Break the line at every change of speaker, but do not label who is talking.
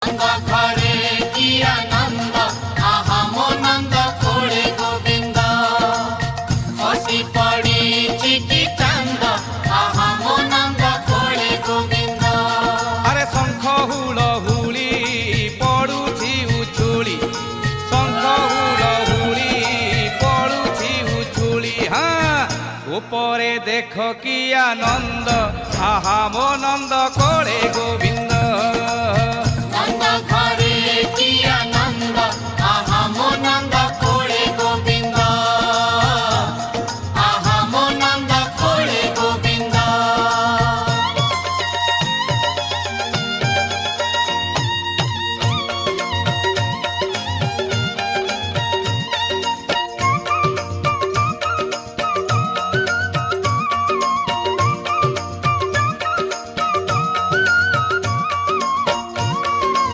नंद घरे की आनंद आहा मो नंद कोड़े गोविंद हसी पड़ी चिकी चंद आहा मो नंद कोड़े गोविंद
अरे शंख हुल हुली पड़ुछि उछुली शंख हुल हुली पड़ुछि उछुली हाँ ऊपरे देख कि आनंद आहा मो नंद कोड़े गोविंद।